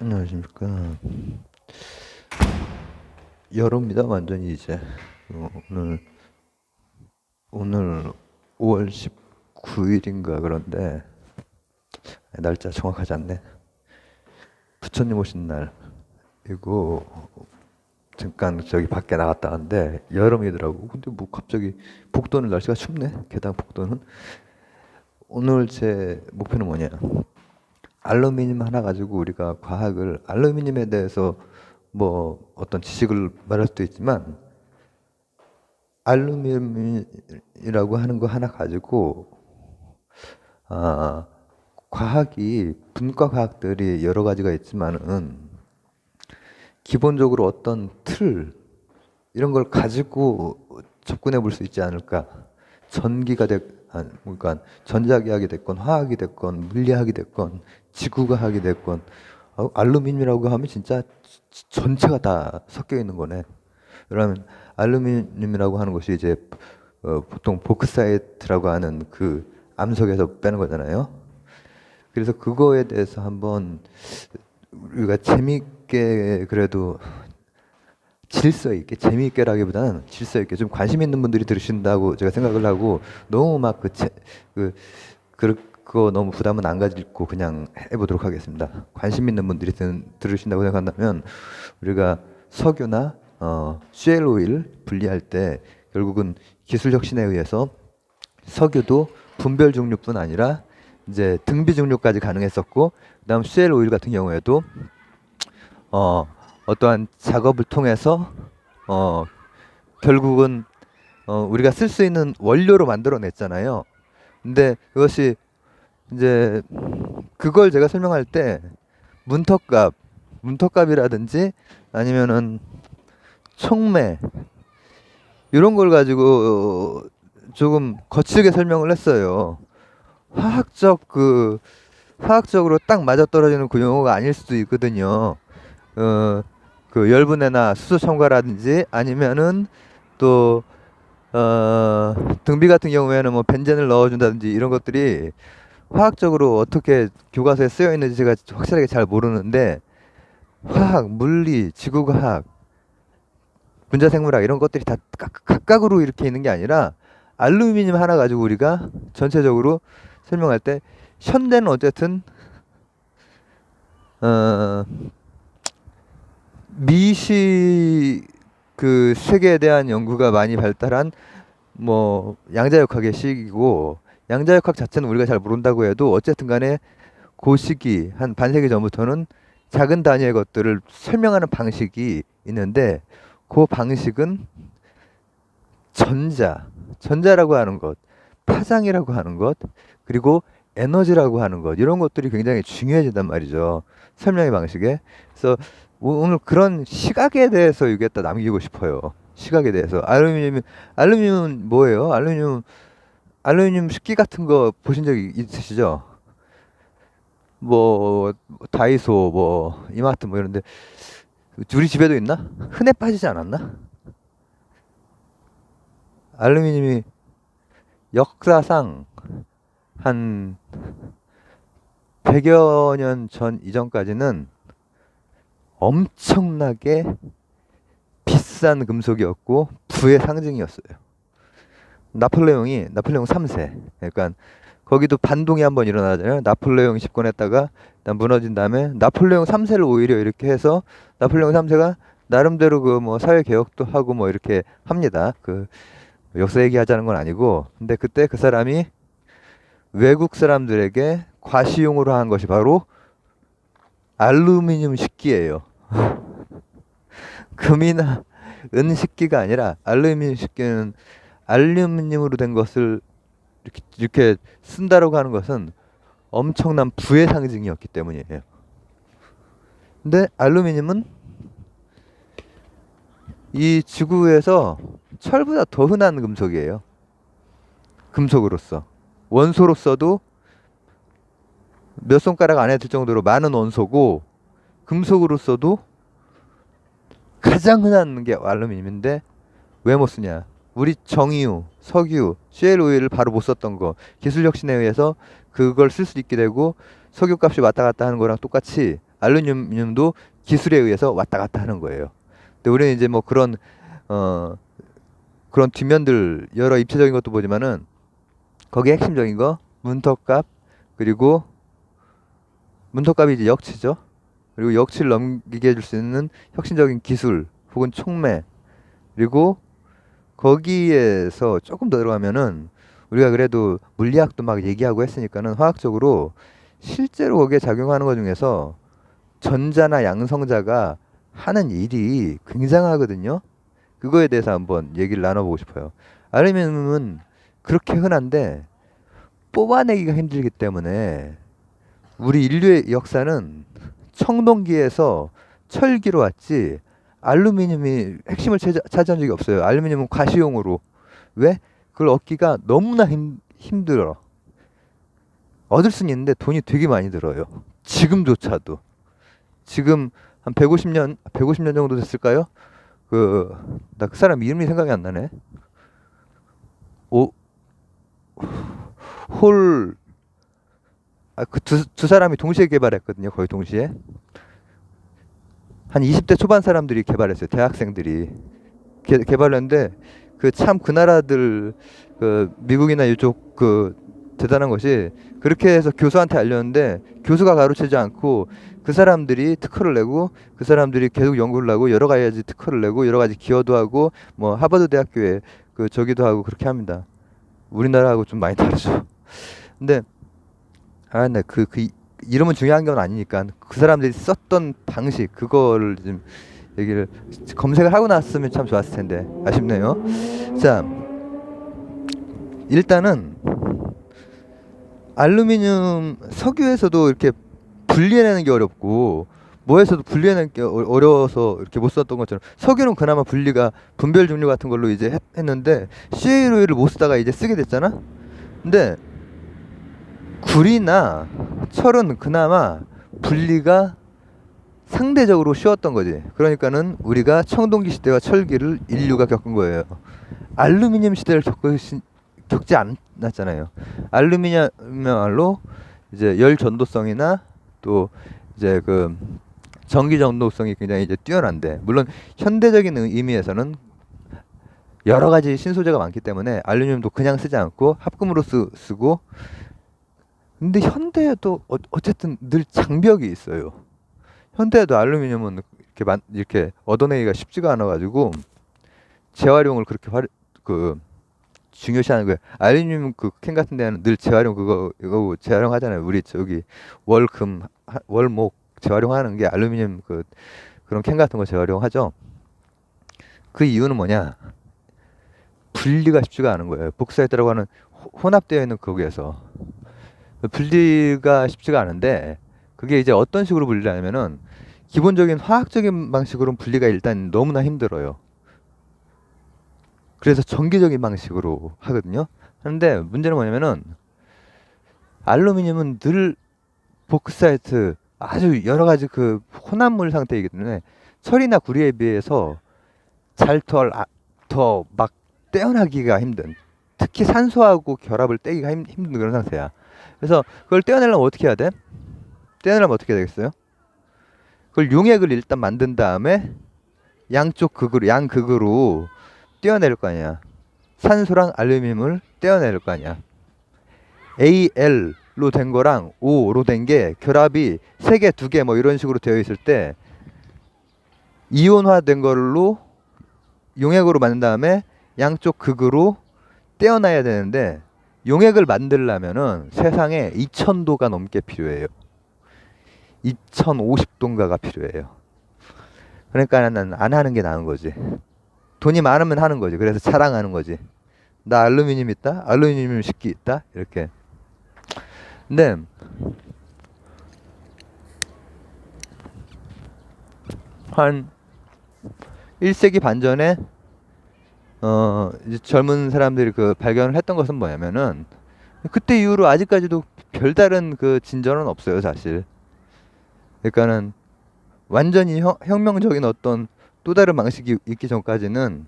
안녕하십니까. 여름입니다. 완전히 이제 오늘 오늘 5월 19일인가 그런데 날짜 정확하지 않네. 부처님 오신 날이고 잠깐 저기 밖에 나갔다 왔는데 여름이더라고. 근데 뭐 갑자기 복도는 날씨가 춥네. 게다가 복도는 오늘 제 목표는 뭐냐? 알루미늄 하나 가지고 우리가 과학을 알루미늄에 대해서 뭐 어떤 지식을 말할 수도 있지만 알루미늄이라고 하는 거 하나 가지고 아, 과학이 분과 과학들이 여러 가지가 있지만은 기본적으로 어떤 틀 이런 걸 가지고 접근해 볼 수 있지 않을까? 전기가 그러니까 전자기학이 됐건 화학이 됐건 물리학이 됐건 지구과학이 됐건 알루미늄이라고 하면 진짜 전체가 다 섞여 있는 거네. 그러면 알루미늄이라고 하는 것이 이제 보통 보크사이트라고 하는 그 암석에서 빼는 거잖아요. 그래서 그거에 대해서 한번 우리가 재미있게 그래도 질서 있게 재미있게라기보다는 질서 있게 좀 관심 있는 분들이 들으신다고 제가 생각을 하고 너무 막 그거 너무 부담은 안 가지고 그냥 해보도록 하겠습니다. 관심 있는 분들이 들으신다고 생각한다면 우리가 석유나 슈엘 오일 분리할 때 결국은 기술 혁신에 의해서 석유도 분별 증류뿐 아니라 이제 등비 증류까지 가능했었고 그다음 슈엘 오일 같은 경우에도 어떠한 작업을 통해서 결국은 우리가 쓸 수 있는 원료로 만들어냈잖아요. 근데 그것이 이제 그걸 제가 설명할 때 문턱값, 문턱값이라든지 아니면은 촉매 이런 걸 가지고 조금 거칠게 설명을 했어요. 화학적으로 딱 맞아떨어지는 그 용어가 아닐 수도 있거든요. 어, 그 열분해나 수소 첨가라든지 아니면은 또 등비 같은 경우에는 뭐 벤젠을 넣어준다든지 이런 것들이 화학적으로 어떻게 교과서에 쓰여 있는지 제가 확실하게 잘 모르는데 화학, 물리, 지구과학, 분자생물학 이런 것들이 다 각각으로 이렇게 있는 게 아니라 알루미늄 하나 가지고 우리가 전체적으로 설명할 때 현대는 어쨌든 어, 미시 그 세계에 대한 연구가 많이 발달한 뭐 양자역학의 시기고 양자역학 자체는 우리가 잘 모른다고 해도 어쨌든 간에 그 시기 한 반세기 전부터는 작은 단위의 것들을 설명하는 방식이 있는데 그 방식은 전자라고 하는 것, 파장이라고 하는 것, 그리고 에너지라고 하는 것 이런 것들이 굉장히 중요해진단 말이죠. 설명의 방식에. 그래서 오늘 그런 시각에 대해서 여기에다 남기고 싶어요. 시각에 대해서. 알루미늄은 뭐예요? 알루미늄 식기 같은 거 보신 적 있으시죠? 뭐 다이소 뭐 이마트 뭐 이런데 우리 집에도 있나? 흔해 빠지지 않았나? 알루미늄이 역사상 한 100여 년 전 이전까지는 엄청나게 비싼 금속이었고 부의 상징이었어요. 나폴레옹 3세. 그러니까 거기도 반동이 한번 일어나잖아요. 나폴레옹이 집권했다가 일단 무너진 다음에 나폴레옹 3세를 오히려 이렇게 해서 나폴레옹 3세가 나름대로 그 뭐 사회 개혁도 하고 뭐 이렇게 합니다. 그 역사 얘기하자는 건 아니고 근데 그때 그 사람이 외국 사람들에게 과시용으로 한 것이 바로 알루미늄 식기예요. 금이나 은 식기가 아니라 알루미늄 식기는 알루미늄으로 된 것을 이렇게 쓴다라고 하는 것은 엄청난 부의 상징이었기 때문이에요. 근데 알루미늄은 이 지구에서 철보다 더 흔한 금속이에요. 금속으로서. 원소로서도 몇 손가락 안에 들 정도로 많은 원소고 금속으로서도 가장 흔한 게 알루미늄인데 왜 못 쓰냐? 우리 정유, 석유, 셰일 오일을 바로 못 썼던 거 기술 혁신에 의해서 그걸 쓸 수 있게 되고 석유 값이 왔다 갔다 하는 거랑 똑같이 알루미늄도 기술에 의해서 왔다 갔다 하는 거예요. 근데 우리는 이제 뭐 그런 그런 뒷면들 여러 입체적인 것도 보지만은 거기에 핵심적인 거 문턱값, 그리고 문턱값이 이제 역치죠. 그리고 역치를 넘기게 해줄 수 있는 혁신적인 기술 혹은 촉매, 그리고 거기에서 조금 더 들어가면은 우리가 그래도 물리학도 막 얘기하고 했으니까는 화학적으로 실제로 거기에 작용하는 것 중에서 전자나 양성자가 하는 일이 굉장하거든요. 그거에 대해서 한번 얘기를 나눠보고 싶어요. 알루미늄은 그렇게 흔한데 뽑아내기가 힘들기 때문에 우리 인류의 역사는 청동기에서 철기로 왔지 알루미늄이 핵심을 차지한 적이 없어요. 알루미늄은 과시용으로. 왜? 그걸 얻기가 너무나 힘들어. 얻을 수는 있는데 돈이 되게 많이 들어요. 지금조차도. 지금 한 150년 정도 됐을까요? 나 그 사람 이름이 생각이 안 나네. 오, 홀, 그 두 사람이 동시에 개발했거든요. 거의 동시에. 한 20대 초반 사람들이 개발했어요. 대학생들이. 개발했는데, 그 나라들, 미국이나 이쪽 대단한 것이 그렇게 해서 교수한테 알렸는데 교수가 가르치지 않고 그 사람들이 특허를 내고 그 사람들이 계속 연구를 하고 여러 가지 특허를 내고 여러 가지 기여도 하고 뭐 하버드 대학교에 저기도 하고 그렇게 합니다. 우리나라하고 좀 많이 다르죠. 근데 네, 이름은 중요한 건 아니니까 그 사람들이 썼던 방식 그거를 좀 얘기를 검색을 하고 났으면 참 좋았을 텐데 아쉽네요. 자, 일단은 알루미늄 석유에서도 이렇게 분리해내는 게 어렵고 뭐에서도 분리해내는 게 어려워서 이렇게 못 썼던 것처럼 석유는 그나마 분별 종류 같은 걸로 이제 했는데 CaO일을 못 쓰다가 이제 쓰게 됐잖아. 근데 구리나 철은 그나마 분리가 상대적으로 쉬웠던 거지. 그러니까는 우리가 청동기 시대와 철기를 인류가 겪은 거예요. 알루미늄 시대를 겪지 않았잖아요. 알루미늄이야말로 이제 열 전도성이나 또 이제 전기 전도성이 굉장히 이제 뛰어난데, 물론 현대적인 의미에서는 여러 가지 신소재가 많기 때문에 알루미늄도 그냥 쓰지 않고 합금으로 쓰고, 근데 현대에도 어쨌든 늘 장벽이 있어요. 현대에도 알루미늄은 이렇게 얻어내기가 쉽지가 않아 가지고 재활용을 그렇게 중요시하는 거예요. 알루미늄 캔 같은 데는 늘 재활용 이거 재활용하잖아요. 우리 저기 월목 재활용하는 게 알루미늄 그런 캔 같은 거 재활용하죠. 그 이유는 뭐냐? 분리가 쉽지가 않은 거예요. 복사했다라고 하는 혼합되어 있는 거기에서 분리가 쉽지가 않은데, 그게 이제 어떤 식으로 분리를 하냐면은 기본적인 화학적인 방식으로는 분리가 일단 너무나 힘들어요. 그래서 전기적인 방식으로 하거든요. 하는데 문제는 뭐냐면은 알루미늄은 늘 복사이트 아주 여러 가지 혼합물 상태이기 때문에 철이나 구리에 비해서 더 막 떼어나기가 힘든, 특히 산소하고 결합을 떼기가 힘든 그런 상태야. 그래서 그걸 떼어내려면 어떻게 해야 돼? 떼어내려면 어떻게 해야 되겠어요? 그걸 용액을 일단 만든 다음에 양극으로 떼어낼 거 아니야. 산소랑 알루미늄을 떼어낼 거 아니야. Al로 된 거랑 O로 된 게 결합이 3개, 2개 뭐 이런 식으로 되어 있을 때 이온화된 걸로 용액으로 만든 다음에 양쪽 극으로 떼어놔야 되는데, 용액을 만들려면은 세상에 2000도가 넘게 필요해요. 2050도인가가 필요해요. 그러니까 난 안 하는 게 나은 거지. 돈이 많으면 하는 거지. 그래서 자랑하는 거지. 나 알루미늄 있다? 알루미늄 식기 있다? 이렇게. 근데 한 1세기 반 전에 이제 젊은 사람들이 발견을 했던 것은 뭐냐면은 그때 이후로 아직까지도 별다른 진전은 없어요, 사실. 그러니까는 완전히 혁명적인 어떤 또 다른 방식이 있기 전까지는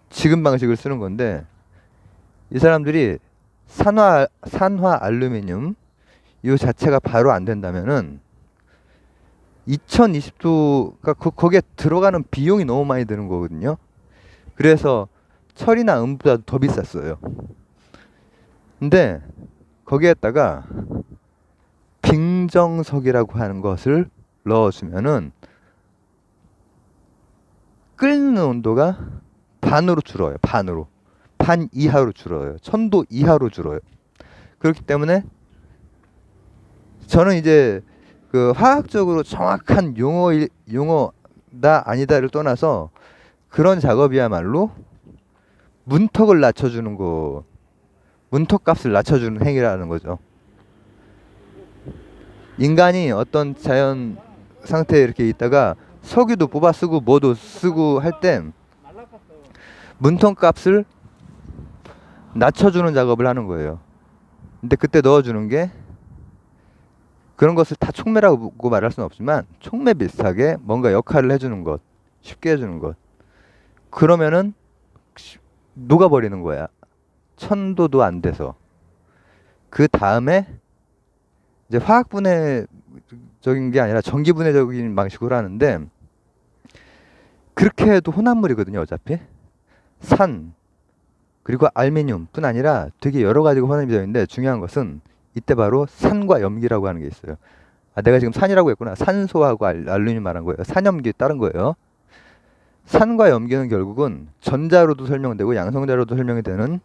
지금 방식을 쓰는 건데, 이 사람들이 산화 알루미늄 이 자체가 바로 안 된다면은 2020도가 거기에 들어가는 비용이 너무 많이 드는 거거든요. 그래서 철이나 음보다 더 비쌌어요. 근데 거기에다가 빙정석이라고 하는 것을 넣어주면은 끓는 온도가 반으로 줄어요. 반 이하로 줄어요. 1000도 이하로 줄어요. 그렇기 때문에 저는 이제 그 화학적으로 정확한 용어다 아니다를 떠나서 그런 작업이야말로 문턱을 낮춰주는 거, 문턱값을 낮춰주는 행위라는 거죠. 인간이 어떤 자연 상태에 이렇게 있다가 석유도 뽑아 쓰고 뭐도 쓰고 할 때 문턱값을 낮춰주는 작업을 하는 거예요. 근데 그때 넣어주는 게 그런 것을 다 촉매라고 말할 수는 없지만 촉매 비슷하게 뭔가 역할을 해주는 것, 쉽게 해주는 것. 그러면은 녹아버리는 거야. 1000도도 안 돼서. 그 다음에 이제 화학분해적인 게 아니라 전기분해적인 방식으로 하는데 그렇게 해도 혼합물이거든요. 어차피 산 그리고 알루미늄뿐 아니라 되게 여러 가지가 혼합이 되어 있는데 중요한 것은 이때 바로 산과 염기라고 하는 게 있어요. 아, 내가 지금 산이라고 했구나. 산소하고 알루미늄 말한 거예요. 산염기 다른 거예요. 산과 염기는 결국은 전자로도 설명되고 양성자로도 설명이 되는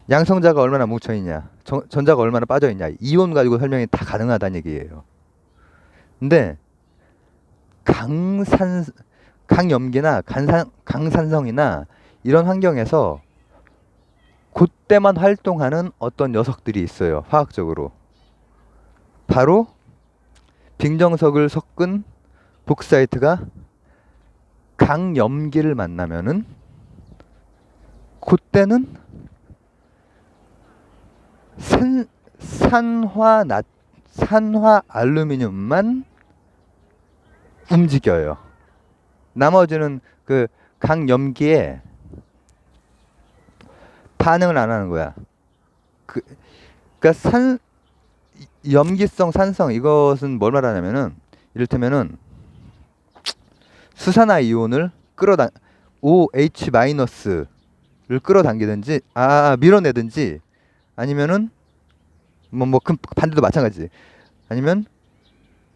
양성자가 얼마나 뭉쳐있냐, 전자가 얼마나 빠져있냐, 이온 가지고 설명이 다 가능하다는 얘기예요. 근데 강염기나 강산성이나 이런 환경에서 그때만 활동하는 어떤 녀석들이 있어요. 화학적으로. 바로 빙정석을 섞은 복사이트가 강염기를 만나면은 그때는 산화 알루미늄만 움직여요. 나머지는 그 강염기에 반응을 안 하는 거야. 그러니까 염기성, 산성 이것은 뭘 말하냐면은 이를테면은 수산화 이온을 OH- 를 끌어당기든지 밀어내든지 아니면은 그 반대도 마찬가지. 아니면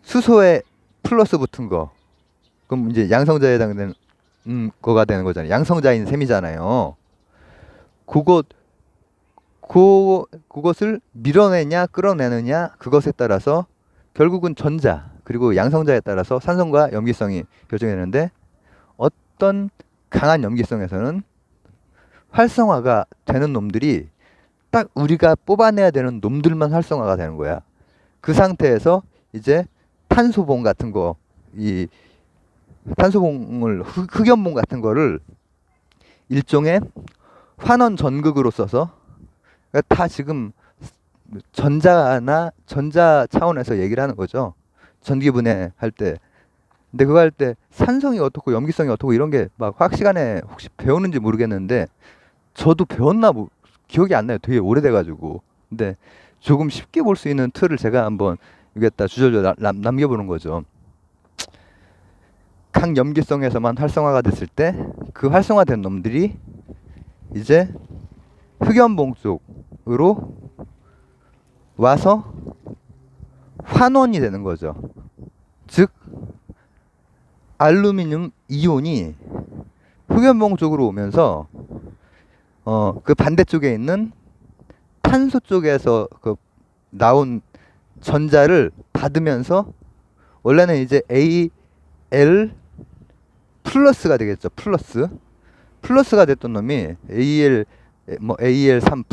수소에 플러스 붙은 거 그럼 이제 양성자에 해당되는 거가 되는 거잖아요. 양성자인 셈이잖아요. 그것을 밀어내냐 끌어내느냐 그것에 따라서 결국은 전자 그리고 양성자에 따라서 산성과 염기성이 결정되는데 어떤 강한 염기성에서는 활성화가 되는 놈들이 딱 우리가 뽑아내야 되는 놈들만 활성화가 되는 거야. 그 상태에서 이제 탄소봉 같은 거, 이 탄소봉을 흑연봉 같은 거를 일종의 환원 전극으로 써서 그러니까 다 지금 전자 차원에서 얘기를 하는 거죠. 전기분해 할 때. 근데 그거 할 때 산성이 어떻고 염기성이 어떻고 이런 게 막 화학 시간에 혹시 배우는지 모르겠는데 저도 배웠나 기억이 안 나요. 되게 오래돼가지고. 근데 조금 쉽게 볼 수 있는 틀을 제가 한번 여기에다 주저주저 남겨보는 거죠. 강염기성에서만 활성화가 됐을 때 그 활성화된 놈들이 이제 흑연봉 쪽으로 와서 환원이 되는 거죠. 즉 알루미늄 이온이 흑연봉 쪽으로 오면서 그 반대쪽에 있는 탄소 쪽에서 그 나온 전자를 받으면서 원래는 이제 AL 플러스가 되겠죠. 플러스가 됐던 놈이 AL3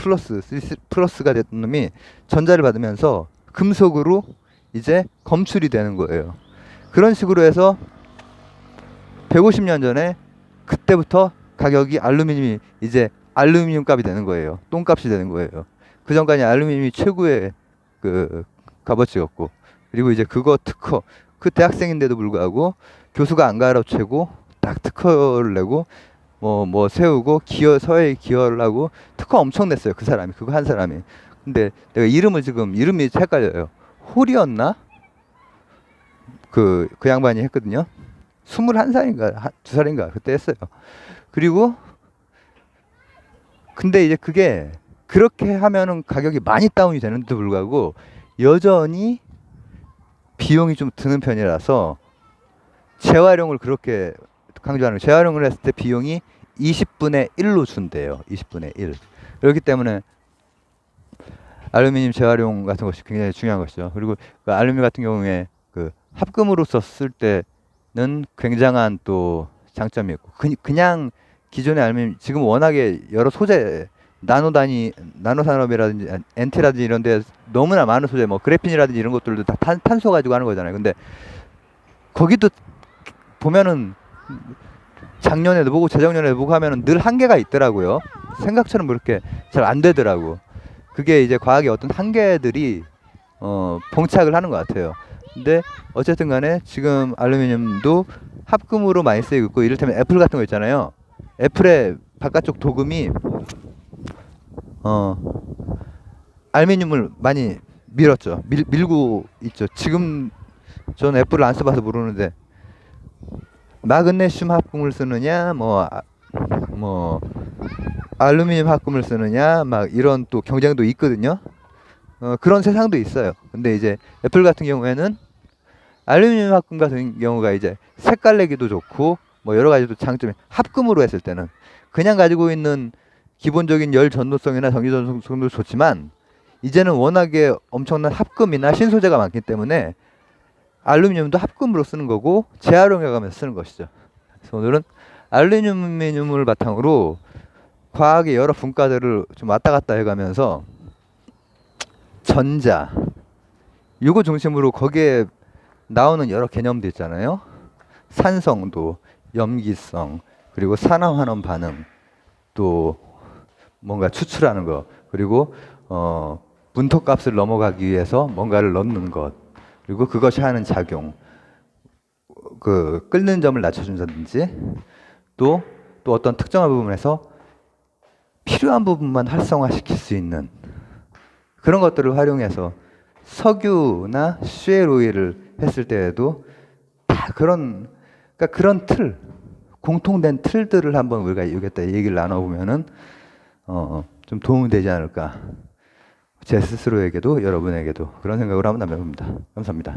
플러스가 됐던 놈이 전자를 받으면서 금속으로 이제 검출이 되는 거예요. 그런 식으로 해서 150년 전에 그때부터 가격이 알루미늄이 이제 알루미늄 값이 되는 거예요. 똥값이 되는 거예요. 그 전까지 알루미늄이 최고의 그 값어치였고, 그리고 이제 그거 특허, 그 대학생인데도 불구하고 교수가 안 가르치고 딱 특허를 내고 세우고 서해에 기여를 하고 특허 엄청 냈어요. 그 사람이, 그거 한 사람이. 근데 내가 이름이 헷갈려요. 홀이었나? 그 양반이 했거든요. 21살인가 2살인가 그때 했어요. 그리고 근데 이제 그게 그렇게 하면은 가격이 많이 다운이 되는데도 불구하고 여전히 비용이 좀 드는 편이라서 재활용을 그렇게 강조하는 거예요. 재활용을 했을 때 비용이 20분의 1로 준대요. 20분의 1. 그렇기 때문에 알루미늄 재활용 같은 것이 굉장히 중요한 것이죠. 그리고 그 알루미늄 같은 경우에 그 합금으로 썼을 때는 굉장한 또 장점이 있고 그냥 기존의 알루미늄 지금 워낙에 여러 소재 나노 산업이라든지 엔티라든지 이런 데 너무나 많은 소재 뭐 그래핀이라든지 이런 것들도 다 탄소 가지고 하는 거잖아요. 근데 거기도 보면은 작년에도 보고 재작년에도 보고 하면은 늘 한계가 있더라고요. 생각처럼 그렇게 잘 안 되더라고. 그게 이제 과학의 어떤 한계들이 봉착을 하는 것 같아요. 근데 어쨌든 간에 지금 알루미늄도 합금으로 많이 쓰이고 있고, 이를테면 애플 같은 거 있잖아요. 애플의 바깥쪽 도금이 알루미늄을 많이 밀었죠. 밀고 있죠. 지금 전 애플을 안 써봐서 모르는데 마그네슘 합금을 쓰느냐 뭐 알루미늄 합금을 쓰느냐 막 이런 또 경쟁도 있거든요. 그런 세상도 있어요. 근데 이제 애플 같은 경우에는 알루미늄 합금 같은 경우가 이제 색깔 내기도 좋고 뭐 여러 가지 또 장점이, 합금으로 했을 때는 그냥 가지고 있는 기본적인 열 전도성이나 전기 전도성도 좋지만 이제는 워낙에 엄청난 합금이나 신소재가 많기 때문에 알루미늄도 합금으로 쓰는 거고 재활용해가면서 쓰는 것이죠. 그래서 오늘은 알루미늄을 바탕으로 과학의 여러 분과들을 좀 왔다 갔다 해가면서 전자, 이거 중심으로 거기에 나오는 여러 개념들 있잖아요. 산성도, 염기성, 그리고 산화환원 반응, 또 뭔가 추출하는 거, 그리고 분토값을 넘어가기 위해서 뭔가를 넣는 것, 그리고 그것이 하는 작용, 그 끓는 점을 낮춰준다든지, 또 어떤 특정한 부분에서 필요한 부분만 활성화시킬 수 있는 그런 것들을 활용해서 석유나 슈엘 오일을 했을 때에도 다 그런, 그러니까 그런 틀, 공통된 틀들을 한번 우리가 여기다 얘기를 나눠보면은 좀 도움이 되지 않을까. 제 스스로에게도 여러분에게도 그런 생각을 한번 나눠봅니다. 감사합니다.